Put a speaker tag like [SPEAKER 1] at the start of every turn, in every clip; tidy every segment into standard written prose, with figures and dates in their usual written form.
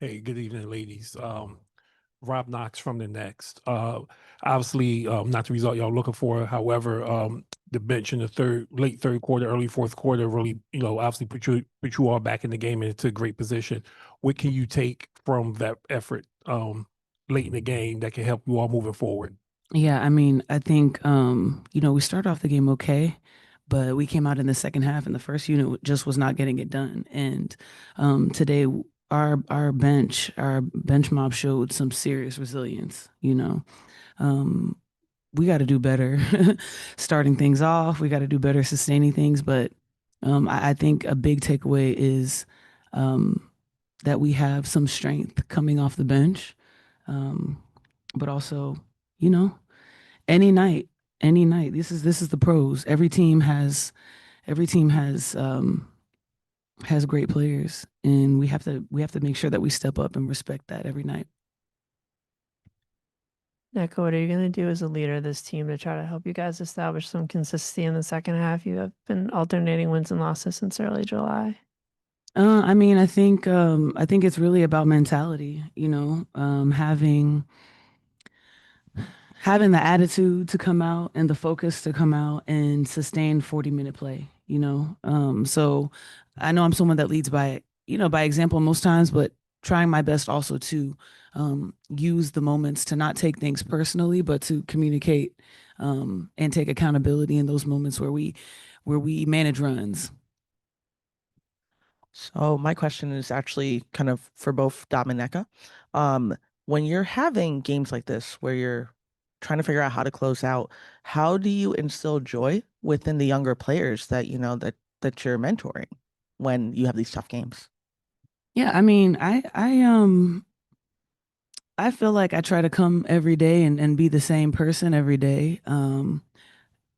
[SPEAKER 1] Hey, good evening, ladies. Rob Knox from the Next. Obviously, not the result y'all looking for. However, the bench in the late third quarter, early fourth quarter, really, obviously put you all back in the game and into a great position. What can you take from that effort late in the game that can help you all moving forward?
[SPEAKER 2] Yeah, I mean, I think we started off the game okay, but we came out in the second half and the first unit just was not getting it done. And today our bench mob showed some serious resilience. Um we got to do better starting things off. We got to do better sustaining things, but I think a big takeaway is um that we have some strength coming off the bench. Um but also, you know, any night, any night. This is the pros. Every team has great players, and we have to make sure that we step up and respect that every night.
[SPEAKER 3] Nneka, what are you going to do as a leader of this team to try to help you guys establish some consistency in the second half? You have been alternating wins and losses since early July.
[SPEAKER 2] I mean, I think it's really about mentality, having the attitude to come out and the focus to come out and sustain 40-minute play. So I know I'm someone that leads by example most times, but trying my best also to use the moments to not take things personally, but to communicate and take accountability in those moments where we manage runs.
[SPEAKER 4] So my question is actually kind of for both Dom and Nneka. Um, when you're having games like this where you're trying to figure out how to close out, how do you instill joy within the younger players that you know that you're mentoring when you have these tough games?
[SPEAKER 2] Yeah, I mean, I feel like I try to come every day and be the same person every day.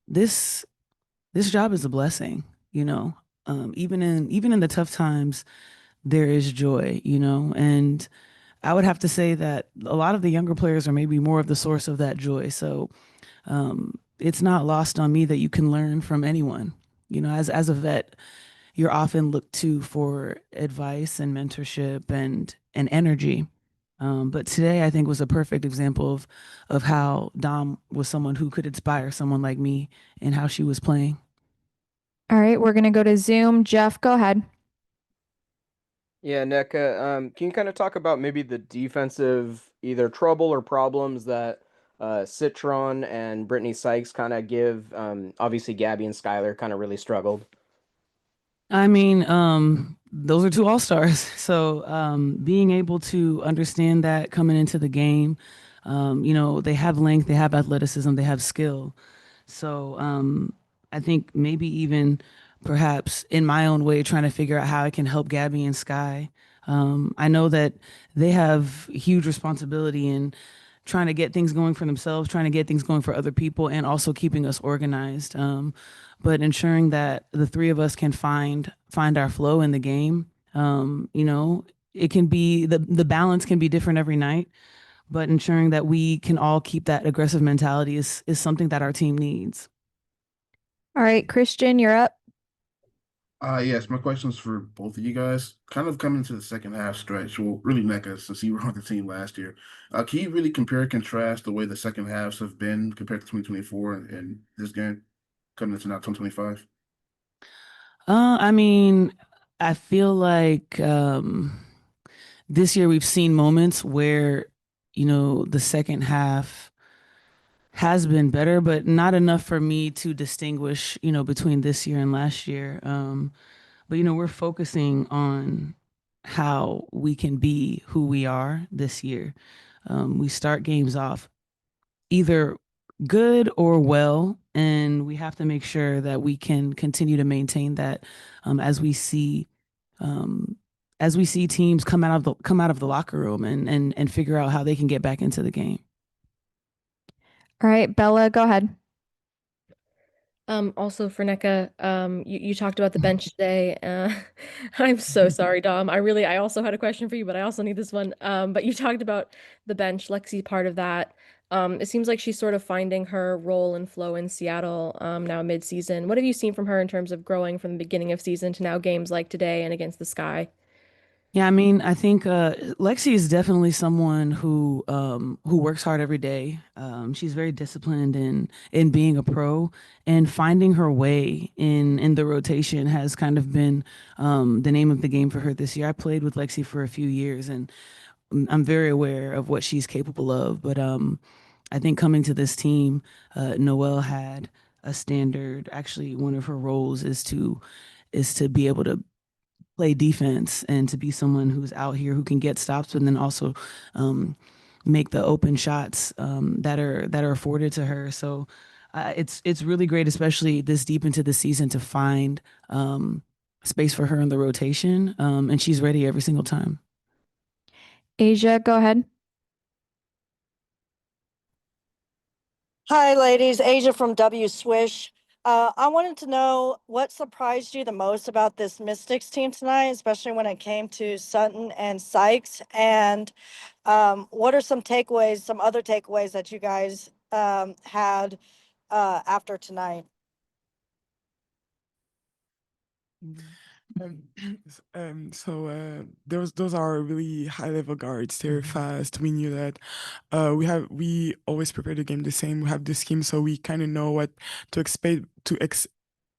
[SPEAKER 2] This this job is a blessing, you know. Even in the tough times, there is joy. And I would have to say that a lot of the younger players are maybe more of the source of that joy. So it's not lost on me that you can learn from anyone. As a vet, you're often looked to for advice and mentorship and energy. But today, I think was a perfect example of how Dom was someone who could inspire someone like me and how she was playing.
[SPEAKER 5] All right, we're gonna go to Zoom. Jeff, go ahead.
[SPEAKER 6] Yeah, Nneka, can you kind of talk about maybe the defensive either trouble or problems that Citron and Brittany Sykes kind of give? Obviously, Gabby and Skylar kind of really struggled.
[SPEAKER 2] I mean, those are two all-stars. So being able to understand that coming into the game, they have length, they have athleticism, they have skill. So I think maybe even perhaps in my own way, trying to figure out how I can help Gabby and Sky. I know that they have huge responsibility in trying to get things going for themselves, trying to get things going for other people, and also keeping us organized. But ensuring that the three of us can find our flow in the game. It can be the balance can be different every night, but ensuring that we can all keep that aggressive mentality is something that our team needs.
[SPEAKER 5] All right, Christian, you're up.
[SPEAKER 7] Yes, my question's for both of you guys. Kind of coming to the second half stretch, well, really Nneka, since you were on the team last year. Can you really compare and contrast the way the second halves have been compared to 2024 and this game coming into now 2025?
[SPEAKER 2] I mean, I feel like this year we've seen moments where, the second half has been better, but not enough for me to distinguish, between this year and last year. But we're focusing on how we can be who we are this year. We start games off either good or well, and we have to make sure that we can continue to maintain that as we see um, teams come out of the locker room and figure out how they can get back into the game.
[SPEAKER 5] All right, Bella, go ahead.
[SPEAKER 8] Also for Nneka, you talked about the bench today. I'm so sorry, Dom. I also had a question for you, but I also need this one. But you talked about the bench, Lexi part of that. It seems like she's sort of finding her role and flow in Seattle, now mid-season. What have you seen from her in terms of growing from the beginning of season to now games like today and against the Sky?
[SPEAKER 2] Yeah, I mean, I think Lexi is definitely someone who works hard every day. She's very disciplined in being a pro, and finding her way in the rotation has kind of been the name of the game for her this year. I played with Lexi for a few years, and I'm very aware of what she's capable of. But I think coming to this team, Noelle had a standard. Actually, one of her roles is to be able to play defense and to be someone who's out here who can get stops, but then also um, make the open shots that are afforded to her. So it's really great, especially this deep into the season, to find space for her in the rotation, and she's ready every single time.
[SPEAKER 5] Asia, go ahead.
[SPEAKER 9] Hi, ladies. Asia from W Swish. I wanted to know what surprised you the most about this Mystics team tonight, especially when it came to Sutton and Sykes. And what are some takeaways, some other takeaways that you guys had after tonight?
[SPEAKER 10] Those are really high level guards. They're fast. We knew that. We always prepare the game the same. We have the scheme, so we kind of know what to expect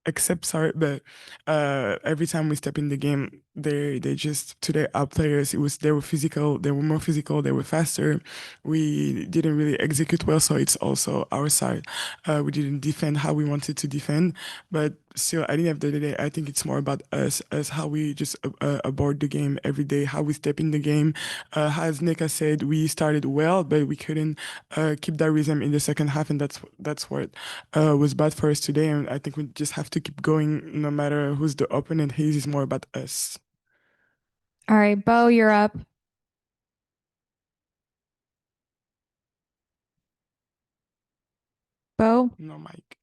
[SPEAKER 10] accept, sorry, but every time we step in the game, they just, today, our players, they were physical, they were more physical, they were faster. We didn't really execute well, so it's also our side. We didn't defend how we wanted to defend, but still, at the end of the day, I think it's more about us how we just aboard the game every day, how we step in the game. As Nneka said, we started well, but we couldn't keep that rhythm in the second half, and that's what was bad for us today. And I think we just have to keep going, no matter who's the opponent. His is more about us.
[SPEAKER 5] All right, Bo, you're up. Bo.
[SPEAKER 10] No, Mike.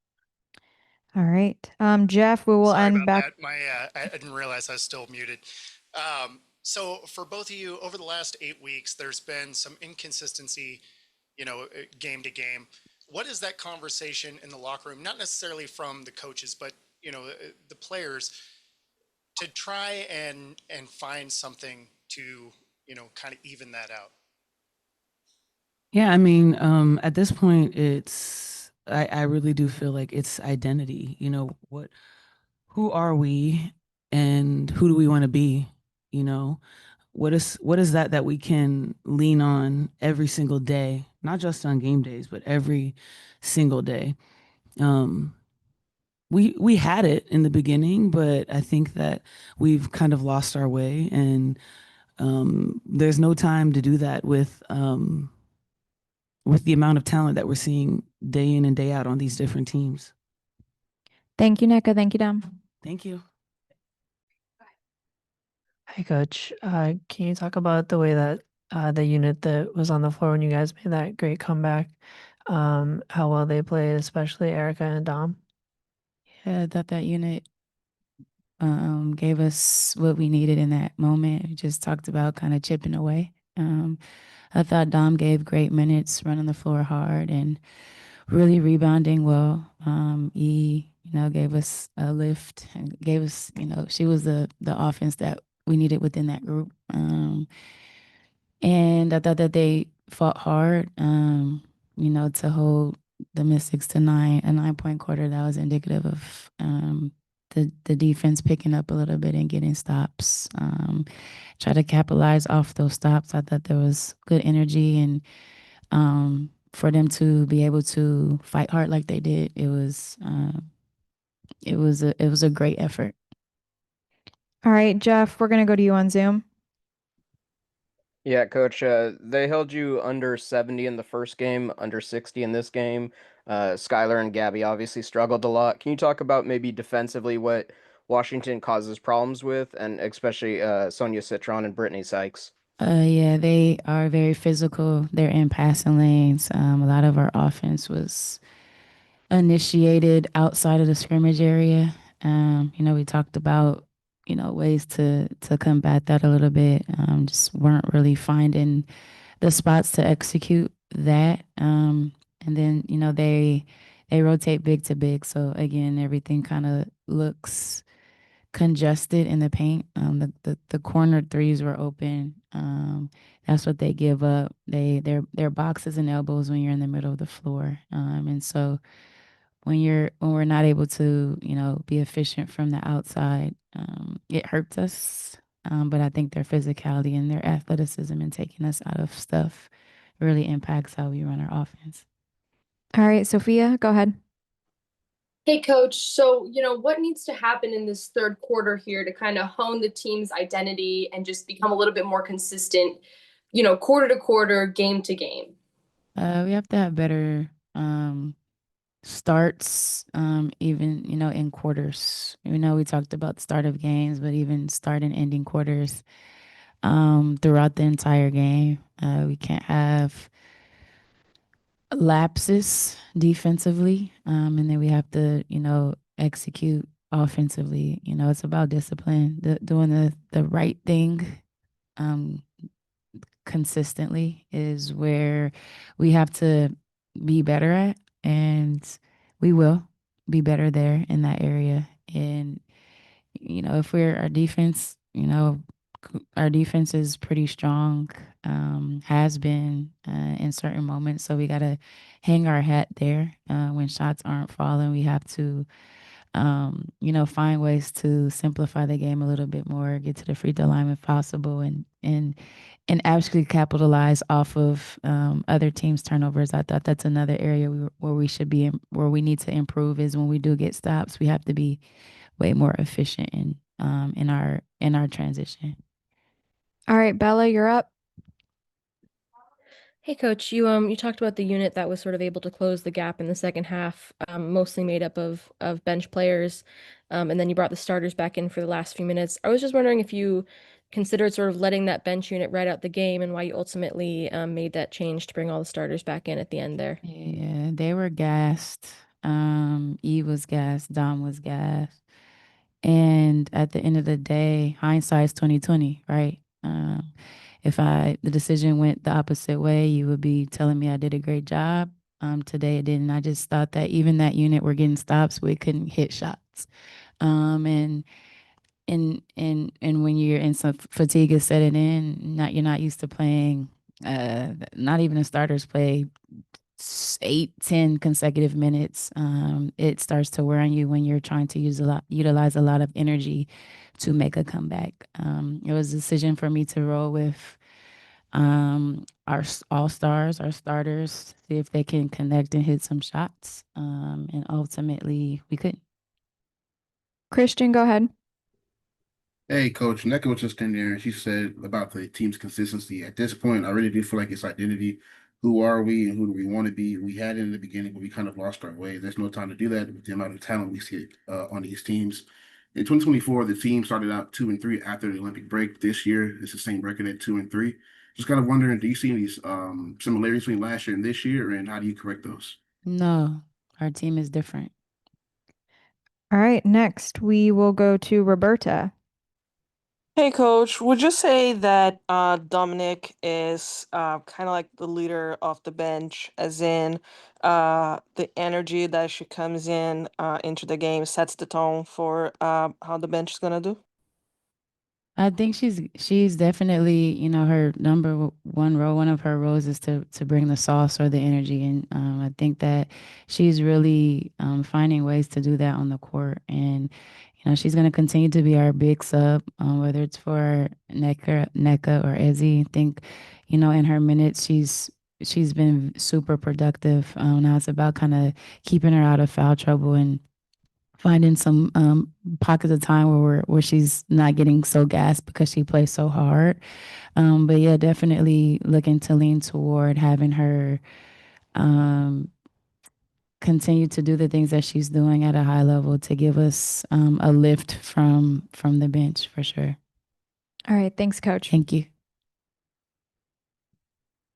[SPEAKER 5] All right. Jeff, we will
[SPEAKER 11] Sorry
[SPEAKER 5] end
[SPEAKER 11] about
[SPEAKER 5] back.
[SPEAKER 11] that. I didn't realize I was still muted. So for both of you, over the last 8 weeks, there's been some inconsistency, game to game. What is that conversation in the locker room? Not necessarily from the coaches, but the players, to try and find something to kind of even that out.
[SPEAKER 2] Yeah, I mean, at this point, I really do feel like it's identity. Who are we, and who do we want to be? You know, what is that we can lean on every single day, not just on game days, but every single day. Um, we had it in the beginning, but I think that we've kind of lost our way, and there's no time to do that with the amount of talent that we're seeing day in and day out on these different teams.
[SPEAKER 5] Thank you, Nneka. Thank you, Dom.
[SPEAKER 2] Thank you.
[SPEAKER 3] Hi, Coach. Can you talk about the way that the unit that was on the floor when you guys made that great comeback, how well they played, especially Erica and Dom?
[SPEAKER 12] Yeah, I thought that unit gave us what we needed in that moment. We just talked about kind of chipping away. I thought Dom gave great minutes, running the floor hard and really rebounding well. He, gave us a lift and gave us, she was the offense that we needed within that group. And I thought that they fought hard, to hold the Mystics to a 9-point quarter. That was indicative of the defense picking up a little bit and getting stops. Try to capitalize off those stops. I thought there was good energy, and for them to be able to fight hard like they did, it was a great effort.
[SPEAKER 5] All right, Jeff, we're going to go to you on Zoom.
[SPEAKER 6] Yeah, Coach, they held you under 70 in the first game, under 60 in this game. Skylar and Gabby obviously struggled a lot. Can you talk about maybe defensively what Washington causes problems with, and especially Sonia Citron and Brittany Sykes?
[SPEAKER 12] Yeah, they are very physical. They're in passing lanes. A lot of our offense was initiated outside of the scrimmage area. We talked about, ways to combat that a little bit. Just weren't really finding the spots to execute that. And then, they rotate big to big. So again, everything kind of looks congested in the paint. The corner threes were open. That's what they give up. Their boxes and elbows when you're in the middle of the floor. And so when we're not able to, be efficient from the outside, it hurts us. But I think their physicality and their athleticism and taking us out of stuff really impacts how we run our offense.
[SPEAKER 5] All right, Sophia, go ahead.
[SPEAKER 13] Hey, coach. So, what needs to happen in this third quarter here to kind of hone the team's identity and just become a little bit more consistent, quarter to quarter, game to game?
[SPEAKER 12] We have to have better starts, even, in quarters. We talked about the start of games, but even start and ending quarters throughout the entire game. We can't have lapses defensively, and then we have to, execute offensively. It's about discipline, doing the right thing consistently is where we have to be better at, and we will be better there in that area. And if our defense, our defense is pretty strong, has been in certain moments. So we got to hang our hat there. When shots aren't falling, we have to, find ways to simplify the game a little bit more, get to the free throw line if possible, and actually capitalize off of other teams' turnovers. I thought that's another area where we should be, where we need to improve, is when we do get stops, we have to be way more efficient in our transition.
[SPEAKER 5] All right, Bella, you're up.
[SPEAKER 8] Hey, coach, you talked about the unit that was sort of able to close the gap in the second half, mostly made up of bench players, and then you brought the starters back in for the last few minutes. I was just wondering if you considered sort of letting that bench unit ride out the game, and why you ultimately made that change to bring all the starters back in at the end there.
[SPEAKER 12] Yeah, they were gassed. Eve was gassed. Dom was gassed. And at the end of the day, hindsight's 2020, right? If the decision went the opposite way, you would be telling me I did a great job. Today it didn't. I just thought that even that unit were getting stops, we couldn't hit shots. And when you're in some fatigue is setting in, you're not used to playing. Not even the starters play 8-10 consecutive minutes. It starts to wear on you when you're trying to utilize a lot of energy to make a comeback. It was a decision for me to roll with our all-stars, our starters, see if they can connect and hit some shots. And ultimately, we couldn't.
[SPEAKER 5] Christian, go ahead.
[SPEAKER 7] Hey, Coach, Nneka was just in there and she said about the team's consistency. At this point, I really do feel like it's identity. Who are we and who do we want to be? We had it in the beginning, but we kind of lost our way. There's no time to do that with the amount of talent we see on these teams. In 2024, the team started out 2-3 after the Olympic break. This year, it's the same record at 2-3. Just kind of wondering, do you see any similarities between last year and this year, and how do you correct those?
[SPEAKER 12] No, our team is different.
[SPEAKER 5] All right, next we will go to Roberta.
[SPEAKER 14] Hey, coach, would you say that Dominique is kind of like the leader of the bench, as in the energy that she comes in into the game sets the tone for how the bench is gonna do?
[SPEAKER 12] I think she's definitely, her number one role. One of her roles is to bring the sauce or the energy, and I think that she's really finding ways to do that on the court. And she's going to continue to be our big sub, whether it's for Nneka or Ezzy. I think, in her minutes, she's been super productive. Now it's about kind of keeping her out of foul trouble and finding some pockets of time where she's not getting so gassed because she plays so hard. But yeah, definitely looking to lean toward having her continue to do the things that she's doing at a high level to give us a lift from the bench for sure.
[SPEAKER 5] All right, thanks, Coach.
[SPEAKER 12] Thank you.